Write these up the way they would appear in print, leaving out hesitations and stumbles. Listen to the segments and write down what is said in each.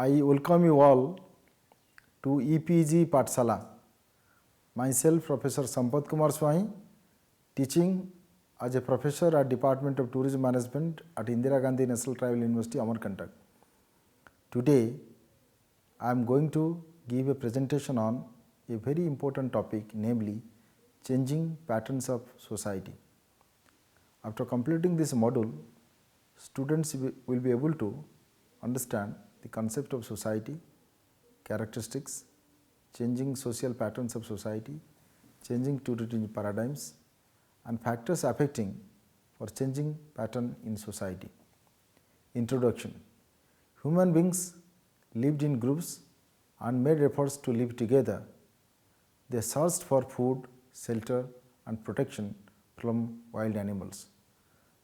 I welcome you all to EPG Pathshala. Myself, Professor Sampath Kumar Swahi, teaching as a professor at Department of Tourism Management at Indira Gandhi National Tribal University, Amarkantak. Today, I am going to give a presentation on a very important topic, namely changing patterns of society. After completing this module, students will be able to understand the concept of society, characteristics, changing social patterns of society, changing tourism paradigms, and factors affecting or changing pattern in society. Introduction. Human beings lived in groups and made efforts to live together. They searched for food, shelter, and protection from wild animals.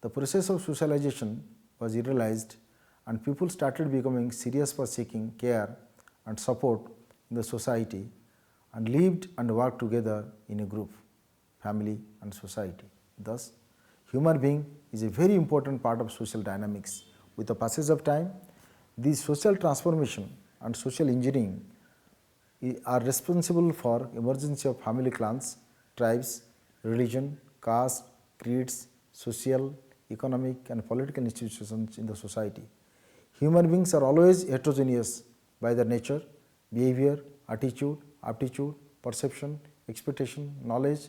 The process of socialization was realized and people started becoming serious for seeking care and support in the society and lived and worked together in a group, family and society. Thus, human being is a very important part of social dynamics. With the passage of time, these social transformation and social engineering are responsible for emergence of family clans, tribes, religion, caste, creeds, social, economic and political institutions in the society. Human beings are always heterogeneous by their nature, behavior, attitude, aptitude, perception, expectation, knowledge,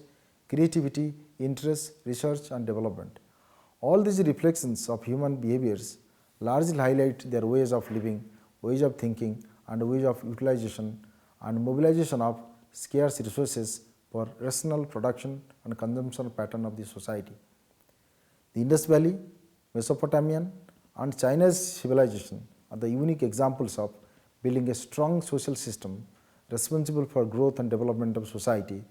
creativity, interest, research and development. All these reflections of human behaviors largely highlight their ways of living, ways of thinking and ways of utilization and mobilization of scarce resources for rational production and consumption pattern of the society. The Indus Valley, Mesopotamian and China's civilization are the unique examples of building a strong social system responsible for growth and development of society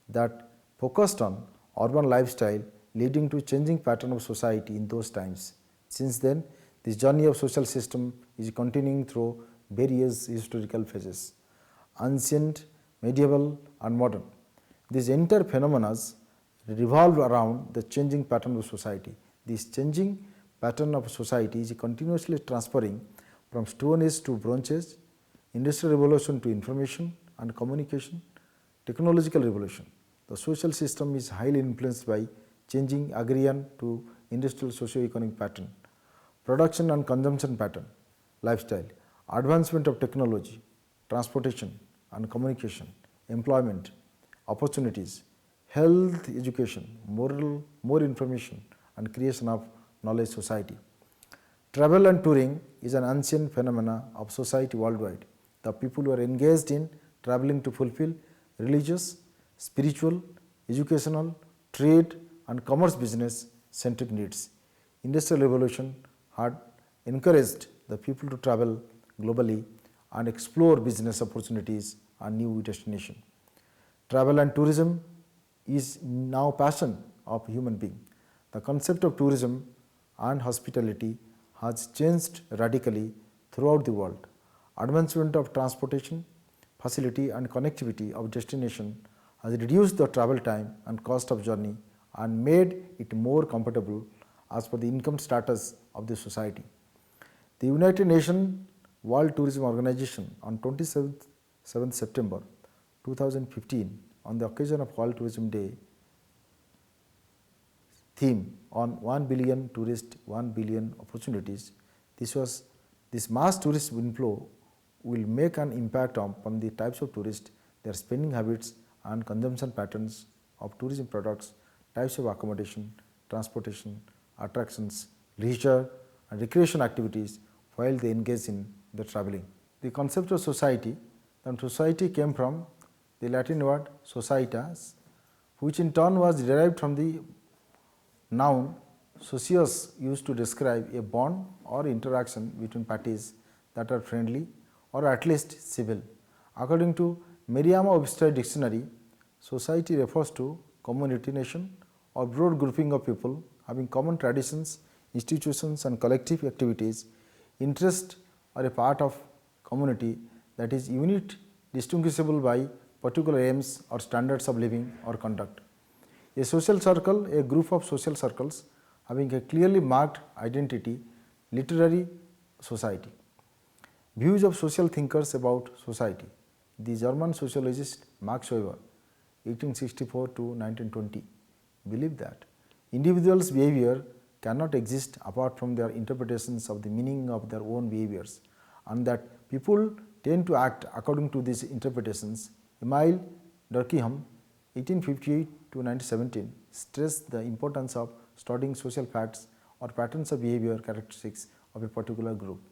that focused on urban lifestyle leading to changing pattern of society in those times. Since then, this journey of social system is continuing through various historical phases, ancient, medieval and modern. These entire phenomena revolve around the changing pattern of society. This changing pattern of society is continuously transferring from Stone Age to Bronze Age, Industrial Revolution to information and communication, technological revolution. The social system is highly influenced by changing agrarian to industrial socio-economic pattern, production and consumption pattern, lifestyle, advancement of technology, transportation and communication, employment, opportunities, health, education, more information and creation of knowledge society. Travel and touring is an ancient phenomena of society worldwide. The people who are engaged in traveling to fulfill religious, spiritual, educational, trade and commerce business centric needs. Industrial Revolution had encouraged the people to travel globally and explore business opportunities and new destinations. Travel and tourism is now passion of human being. The concept of tourism and hospitality has changed radically throughout the world. Advancement of transportation, facility and connectivity of destination has reduced the travel time and cost of journey and made it more comfortable as per the income status of the society. The United Nations World Tourism Organization on 27th September 2015 on the occasion of World Tourism Day theme on 1 billion tourists, 1 billion opportunities. This mass tourist inflow will make an impact upon the types of tourists, their spending habits and consumption patterns of tourism products, types of accommodation, transportation, attractions, leisure and recreation activities while they engage in the traveling. The concept of society, then society came from the Latin word societas, which in turn was derived from the noun socius, used to describe a bond or interaction between parties that are friendly or at least civil. According to Merriam-Webster dictionary, society refers to community, nation or broad grouping of people having common traditions, institutions and collective activities, interest or a part of community that is unit distinguishable by particular aims or standards of living or conduct. A social circle, a group of social circles having a clearly marked identity, literary society. Views of social thinkers about society. The German sociologist Max Weber, 1864 to 1920, believed that individuals' behavior cannot exist apart from their interpretations of the meaning of their own behaviors, and that people tend to act according to these interpretations. Emile Durkheim, 1858 to 1917, stressed the importance of studying social facts or patterns of behavior characteristics of a particular group.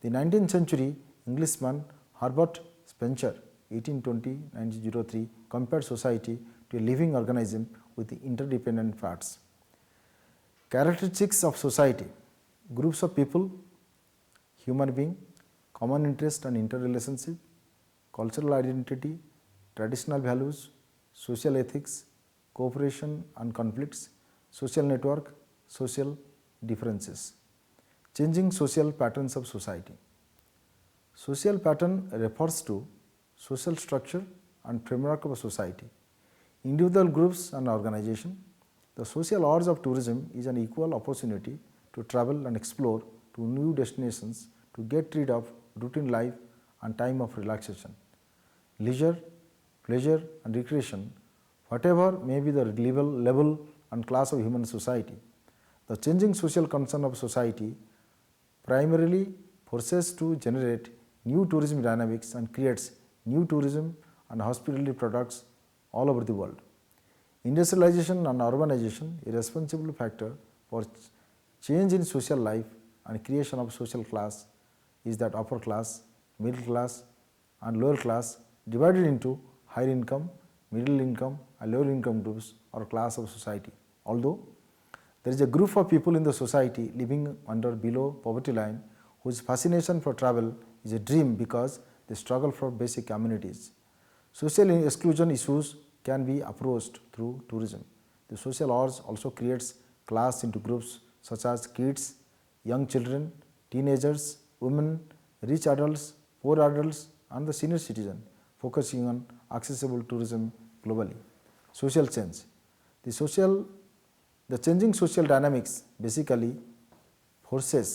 The 19th century Englishman Herbert Spencer, 1820-1903, compared society to a living organism with interdependent parts. Characteristics of society: groups of people, human being, common interest and interrelationship, cultural identity, traditional values, social ethics, cooperation and conflicts, social network, social differences. Changing social patterns of society. Social pattern refers to social structure and framework of a society, individual groups and organization. The social urge of tourism is an equal opportunity to travel and explore to new destinations, to get rid of routine life and time of relaxation. Leisure, pleasure and recreation, whatever may be the level and class of human society. The changing social concern of society primarily forces to generate new tourism dynamics and creates new tourism and hospitality products all over the world. Industrialization and urbanization, a responsible factor for change in social life and creation of social class, is that upper class, middle class and lower class divided into higher income, middle income and lower income groups or class of society. Although there is a group of people in the society living under below poverty line whose fascination for travel is a dream because they struggle for basic amenities. Social exclusion issues can be approached through tourism. The social urge also creates class into groups such as kids, young children, teenagers, women, rich adults, poor adults and the senior citizen, focusing on accessible tourism globally. Social change. The changing social dynamics basically force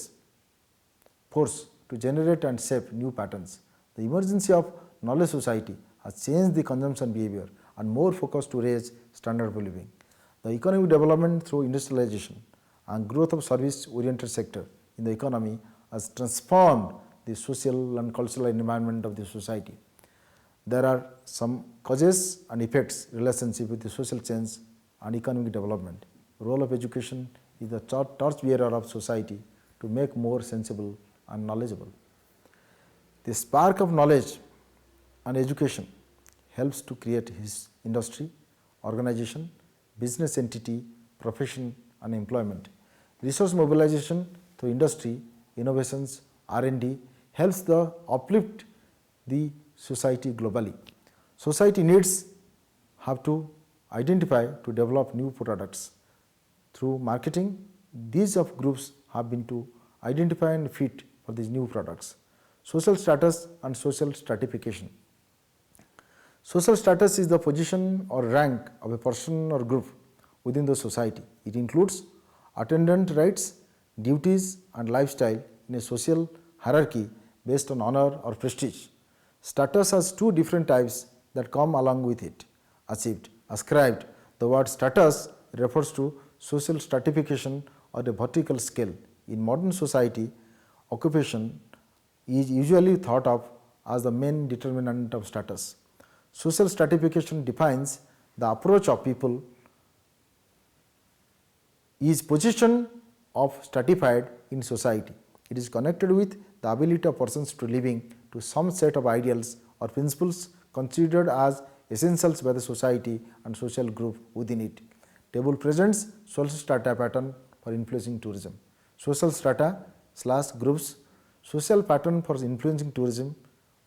to generate and shape new patterns. The emergence of knowledge society has changed the consumption behavior and more focus to raise standard of living. The economic development through industrialization and growth of service-oriented sector in the economy has transformed the social and cultural environment of the society. There are some causes and effects relationship with the social change and economic development. Role of education is the torchbearer of society to make more sensible and knowledgeable. The spark of knowledge and education helps to create his industry, organization, business entity, profession and employment. Resource mobilization through industry, innovations, R&D helps the uplift the society globally. Society needs have to identify to develop new products. Through marketing, these of groups have been to identify and fit for these new products. Social status and social stratification. Social status is the position or rank of a person or group within the society. It includes attendant rights, duties and lifestyle in a social hierarchy based on honor or prestige. Status has two different types that come along with it. Achieved, ascribed. The word status refers to social stratification or a vertical scale. In modern society, occupation is usually thought of as the main determinant of status. Social stratification defines the approach of people is position of stratified in society. It is connected with the ability of persons to living to some set of ideals or principles considered as essentials by the society and social group within it. Table presents social strata pattern for influencing tourism. Social strata / groups, social pattern for influencing tourism,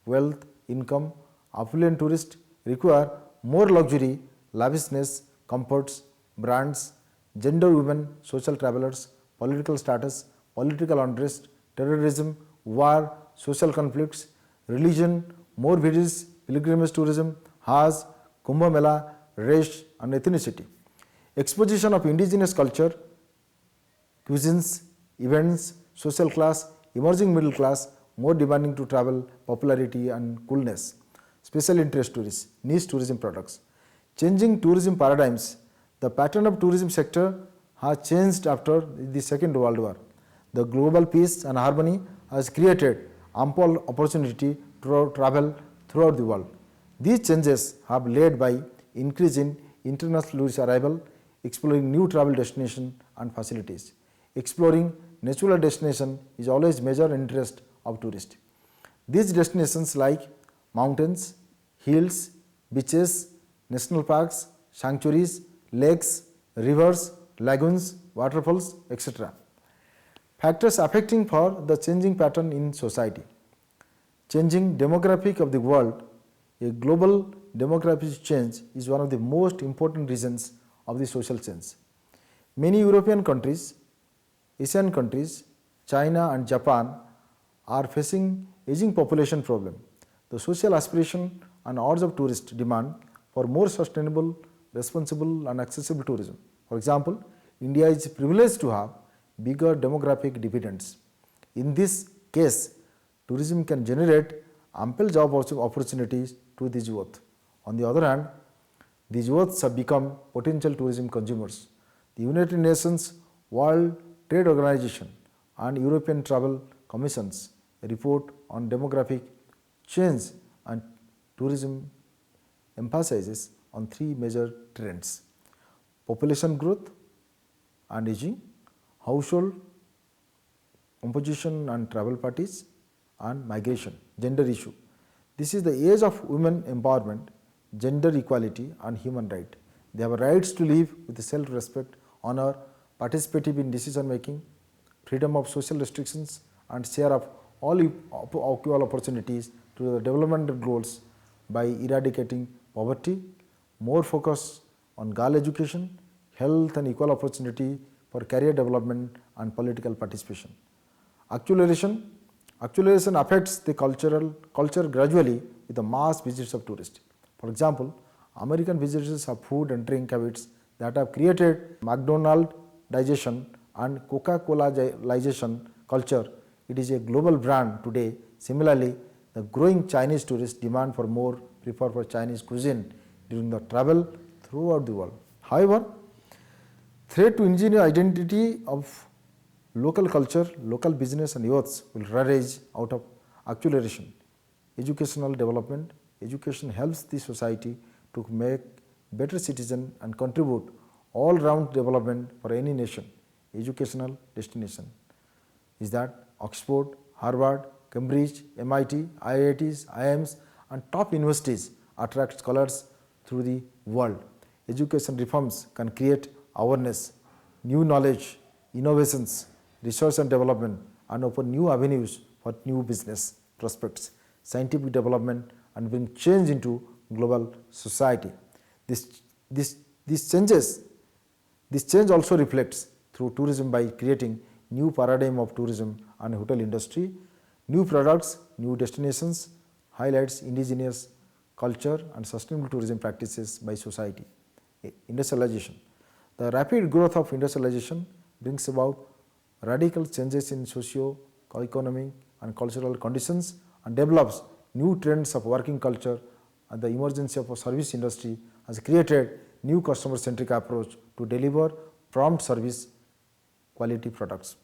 wealth, income, affluent tourists require more luxury, lavishness, comforts, brands, gender women, social travelers, political status, political unrest, terrorism, war, social conflicts, religion, more visits, pilgrimage tourism, Hajj, Kumbh Mela, race and ethnicity. Exposition of indigenous culture, cuisines, events, social class, emerging middle class, more demanding to travel, popularity and coolness. Special interest tourists, niche tourism products. Changing tourism paradigms. The pattern of tourism sector has changed after the Second World War. The global peace and harmony has created ample opportunity to travel throughout the world. These changes have led by increase in international tourist arrival, exploring new travel destinations and facilities. Exploring natural destination is always major interest of tourists. These destinations like mountains, hills, beaches, national parks, sanctuaries, lakes, rivers, lagoons, waterfalls, etc. Factors affecting for the changing pattern in society. Changing demographic of the world. A global demographic change is one of the most important reasons of the social change. Many European countries, Asian countries, China and Japan are facing aging population problem. The social aspiration and urge of tourists demand for more sustainable, responsible and accessible tourism. For example, India is privileged to have bigger demographic dividends. In this case, tourism can generate ample job opportunities to these youth. On the other hand, these youths have become potential tourism consumers. The United Nations World Trade Organization and European Travel Commission's report on demographic change and tourism emphasizes on three major trends: population growth and aging, household composition and travel parties, and migration, gender issue. This is the age of women empowerment, gender equality and human right. They have rights to live with self-respect, honor, participative in decision making, freedom of social restrictions and share of all equal opportunities to the development goals by eradicating poverty, more focus on girl education, health and equal opportunity for career development and political participation. Acceleration affects the culture gradually with the mass visits of tourists. For example, American visitors have food and drink habits that have created McDonaldization and Coca-Colization culture. It is a global brand today. Similarly, the growing Chinese tourist demand for more prefer for Chinese cuisine during the travel throughout the world. However, threat to indigenous identity of local culture, local business and youths will arise out of acceleration. Educational development. Education helps the society to make better citizen and contribute all-round development for any nation. Educational destination is that Oxford, Harvard, Cambridge, MIT, IITs, IIMs and top universities attract scholars through the world. Education reforms can create awareness, new knowledge, innovations, research and development and open new avenues for new business prospects, scientific development and bring change into global society. This change also reflects through tourism by creating new paradigm of tourism and hotel industry, new products, new destinations, highlights indigenous culture and sustainable tourism practices by society. Industrialization. The rapid growth of industrialization brings about radical changes in socio-economic and cultural conditions and develops new trends of working culture, and the emergence of a service industry has created new customer-centric approach to deliver prompt service quality products.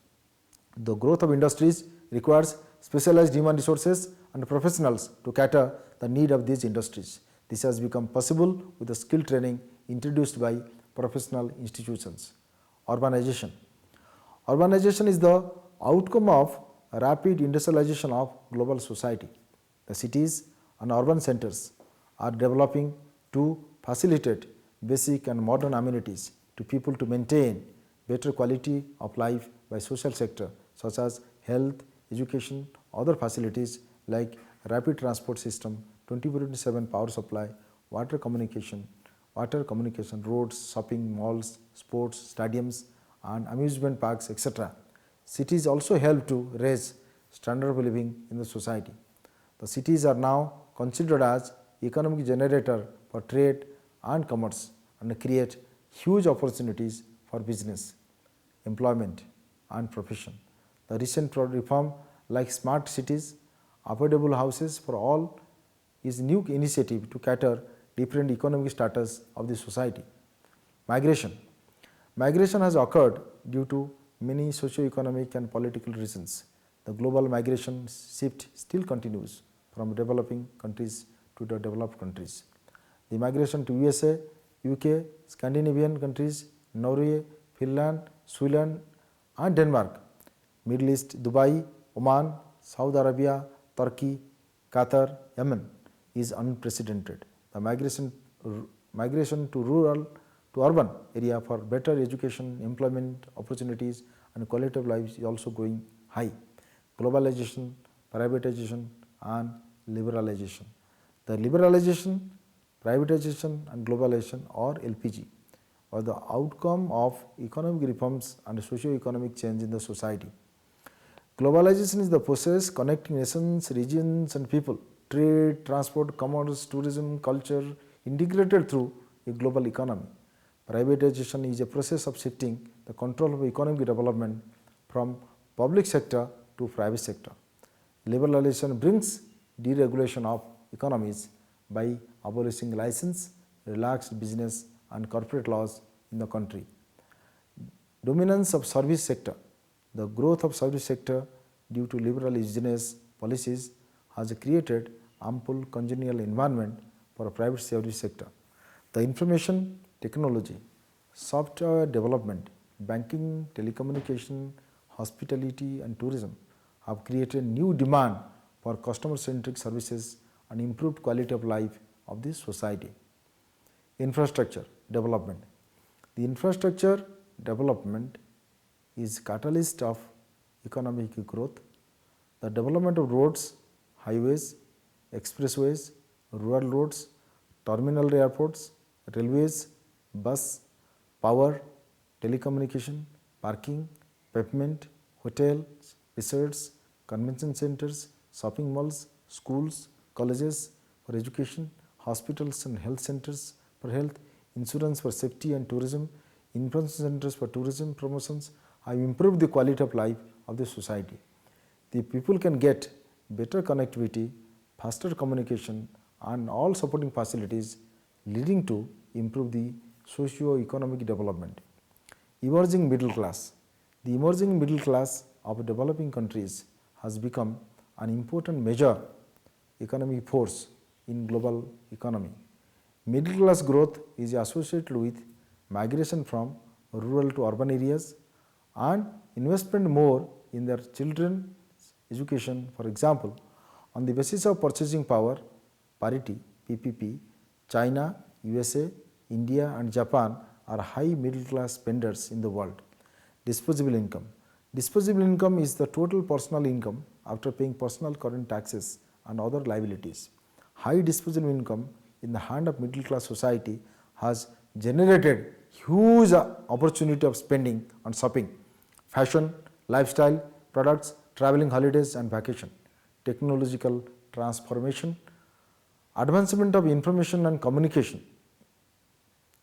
The growth of industries requires specialized human resources and professionals to cater the need of these industries. This has become possible with the skill training introduced by professional institutions. Urbanization. Urbanization is the outcome of rapid industrialization of global society. The cities and urban centers are developing to facilitate basic and modern amenities to people to maintain better quality of life by social sector such as health, education, other facilities like rapid transport system, 24/7 power supply, water communication, roads, shopping malls, sports, stadiums and amusement parks, etc. Cities also help to raise standard of living in the society. The cities are now considered as economic generator for trade and commerce and create huge opportunities for business, employment and profession. The recent reform like smart cities affordable houses for all is a new initiative to cater different economic status of the society. Migration. Migration has occurred due to many socio-economic and political reasons. The global migration shift still continues from developing countries to the developed countries. The migration to USA, UK, Scandinavian countries, Norway, Finland, Sweden and Denmark, Middle East, Dubai, Oman, Saudi Arabia, Turkey, Qatar, Yemen is unprecedented. The migration to rural to urban area for better education, employment opportunities and quality of life is also going high. Globalization, privatization and liberalization. The liberalization, privatization and globalization or LPG are the outcome of economic reforms and socio-economic change in the society. Globalization is the process connecting nations, regions and people. Trade, transport, commerce, tourism, culture integrated through a global economy. Privatization is a process of shifting the control of economic development from public sector to private sector. Liberalization brings deregulation of economies by abolishing license, relaxed business and corporate laws in the country. Dominance of service sector. The growth of service sector due to liberal business policies has created ample congenial environment for a private service sector. The information technology, software development, banking, telecommunication, hospitality and tourism have created new demand for customer-centric services and improved quality of life of the society. Infrastructure development. The infrastructure development is catalyst of economic growth. The development of roads, highways, expressways, rural roads, terminal airports, railways, bus, power, telecommunication, parking, pavement, hotels, resorts, convention centers, shopping malls, schools, colleges for education, hospitals and health centers for health, insurance for safety and tourism, information centers for tourism promotions have improved the quality of life of the society. The people can get better connectivity, faster communication and all supporting facilities leading to improve the socio-economic development. Emerging middle class. The emerging middle class of developing countries has become an important major economic force in global economy. Middle class growth is associated with migration from rural to urban areas and investment more in their children's education. For example, on the basis of purchasing power parity PPP, China, USA, India and Japan are high middle class spenders in the world. Disposable income. Disposable income is the total personal income after paying personal current taxes and other liabilities. High disposable income in the hand of middle class society has generated huge opportunity of spending on shopping, fashion, lifestyle, products, traveling, holidays and vacation. Technological transformation. Advancement of information and communication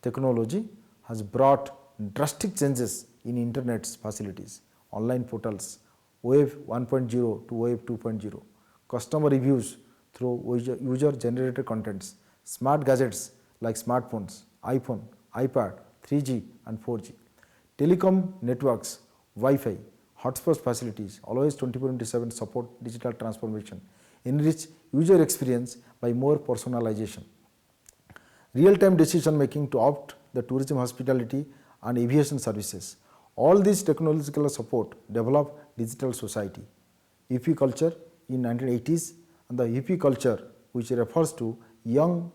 technology has brought drastic changes in internet facilities, online portals, Web 1.0 to Web 2.0, customer reviews through user-generated contents, smart gadgets like smartphones, iPhone, iPad, 3G and 4G, telecom networks, Wi-Fi, hotspot facilities, always 24/7 support digital transformation, enrich user experience by more personalization. Real-time decision making to opt the tourism, hospitality and aviation services. All these technological support develop digital society. UP culture in 1980s and the UP culture which refers to young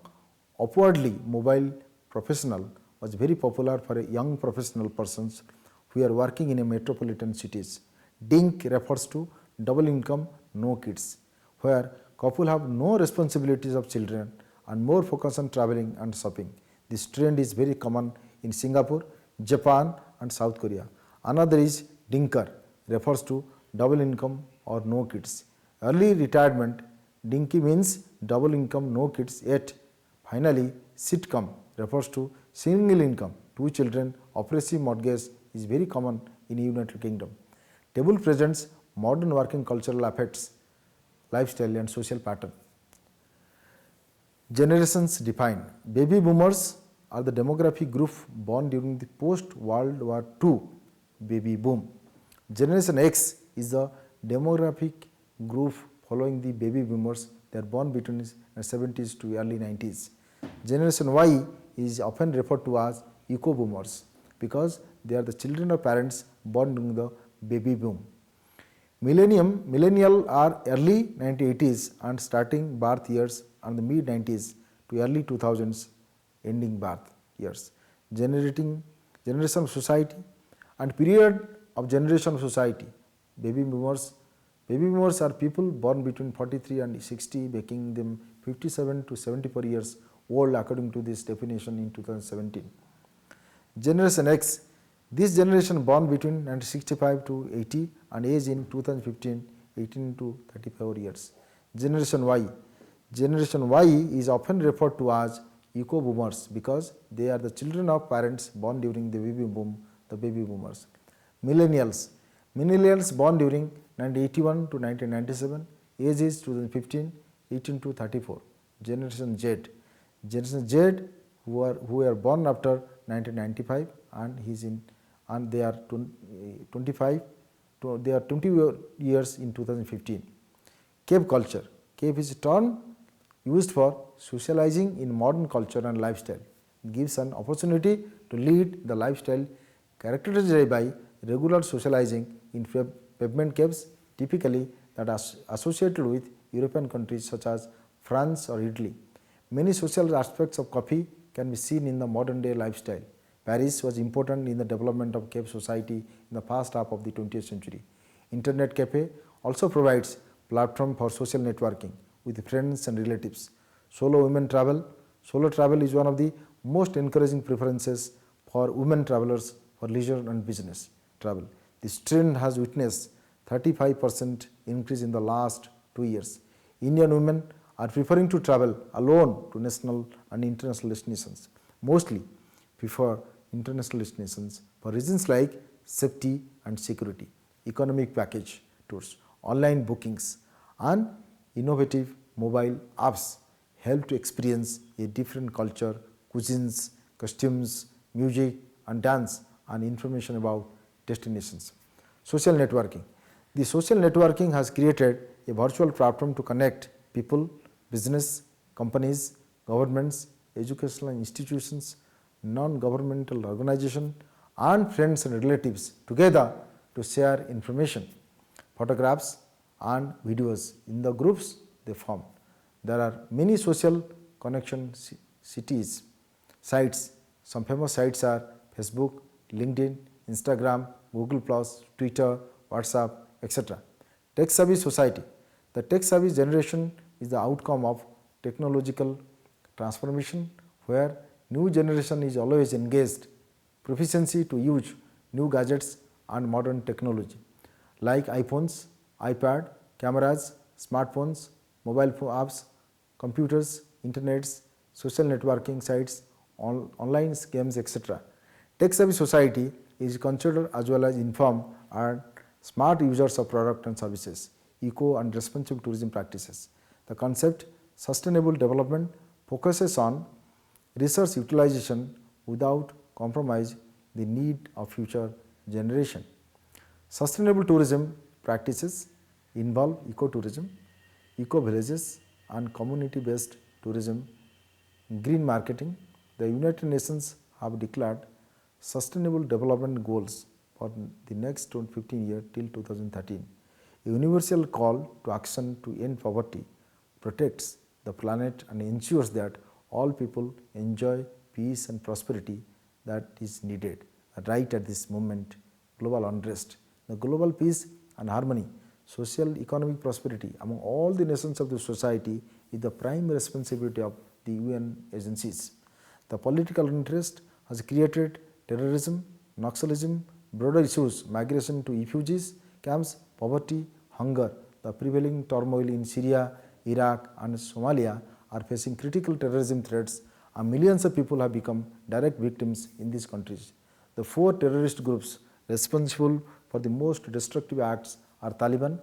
upwardly mobile professional was very popular for young professional persons who are working in a metropolitan cities. DINK refers to double income, no kids, where couple have no responsibilities of children and more focus on traveling and shopping. This trend is very common in Singapore, Japan and South Korea. Another is DINKER, refers to double income or no kids. Early retirement, DINKY means double income, no kids yet. Finally, sitcom refers to single income, 2 children, oppressive mortgage is very common in United Kingdom. Table presents modern working cultural effects. lifestyle and social pattern. Generations defined. Baby boomers are the demographic group born during the post-World War II baby boom. Generation X is the demographic group following the baby boomers. They are born between the 70s to early 90s. Generation Y is often referred to as eco-boomers because they are the children of parents born during the baby boom. Millennial are early 1980s and starting birth years and the mid 90s to early 2000s ending birth years. Generation of society and period of generation of society. Baby boomers are people born between 43 and 60, making them 57 to 74 years old according to this definition in 2017. Generation X, this generation born between 1965 to 80 and age in 2015 18 to 34 years. Generation Y is often referred to as eco-boomers because they are the children of parents born during the baby boom, the baby boomers. Millennials born during 1981 to 1997, age is 2015 18 to 34. Generation Z who are born after 1995 and they are 25 to they are 20 years in 2015. Cave culture. Cave is a term used for socializing in modern culture and lifestyle. It gives an opportunity to lead the lifestyle characterized by regular socializing in pavement caves, typically that are associated with European countries such as France or Italy. Many social aspects of coffee can be seen in the modern day lifestyle. Paris was important in the development of cave society in the first half of the 20th century. Internet cafe also provides platform for social networking with friends and relatives. Solo travel is one of the most encouraging preferences for women travelers for leisure and business travel. This trend has witnessed 35% increase in the last 2 years. Indian women are preferring to travel alone to national and international destinations. Mostly prefer international destinations for reasons like safety and security, economic package tours, online bookings, and innovative mobile apps help to experience a different culture, cuisines, costumes, music, and dance, and information about destinations. Social networking. The social networking has created a virtual platform to connect people, business, companies, governments, educational institutions, non-governmental organizations, and friends and relatives together to share information, photographs, and videos in the groups they form. There are many social connection sites. Some famous sites are Facebook, LinkedIn, Instagram, Google+, Twitter, WhatsApp, etc. Tech-savvy society. The tech-savvy generation is the outcome of technological transformation where new generation is always engaged, proficiency to use new gadgets and modern technology like iPhones, iPad, cameras, smartphones, mobile phone apps, computers, internets, social networking sites, online games, etc. Tech-savvy society is considered as well as informed and smart users of products and services, eco and responsible tourism practices. The concept sustainable development focuses on resource utilization without compromise the need of future generation. Sustainable tourism practices involve ecotourism, eco-villages, and community-based tourism. Green marketing. The United Nations have declared Sustainable Development Goals for the next 15 years till 2013. A universal call to action to end poverty protects the planet and ensures that all people enjoy peace and prosperity that is needed right at this moment. Global unrest. The global peace and harmony, social economic prosperity among all the nations of the society is the prime responsibility of the UN agencies. The political interest has created terrorism, Naxalism, broader issues, migration to refugees camps, poverty, hunger. The prevailing turmoil in Syria, Iraq, and Somalia are facing critical terrorism threats, and millions of people have become direct victims in these countries. The 4 terrorist groups responsible for the most destructive acts are Taliban,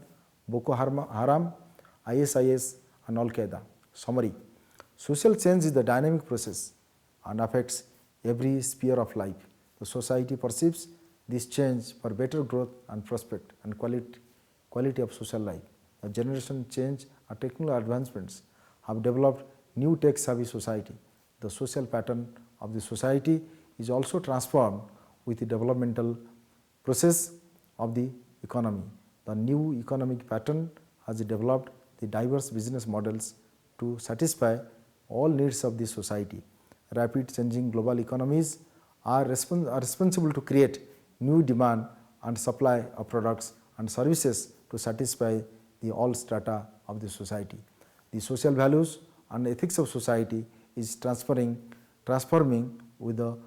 Boko Haram, ISIS and Al-Qaeda. Summary: social change is the dynamic process and affects every sphere of life. The society perceives this change for better growth and prospect and quality of social life. The generation change and technical advancements have developed new tech-savvy society. The social pattern of the society is also transformed with the developmental process of the economy. The new economic pattern has developed the diverse business models to satisfy all needs of the society. Rapid changing global economies are responsible to create new demand and supply of products and services to satisfy the all strata of the society. The social values and ethics of society is transforming with the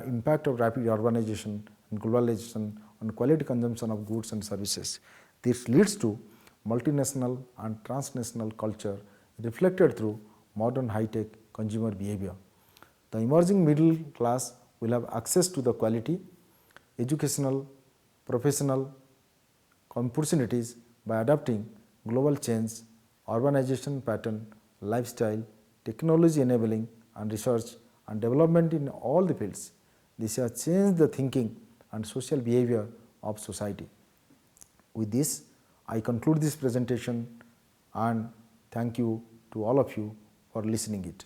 impact of rapid urbanization and globalization on quality consumption of goods and services. This leads to multinational and transnational culture reflected through modern high-tech consumer behavior. The emerging middle class will have access to the quality, educational, professional opportunities by adapting global change, urbanization pattern, lifestyle, technology enabling and research and development in all the fields. This has changed the thinking and social behavior of society. With this, I conclude this presentation and thank you to all of you for listening it.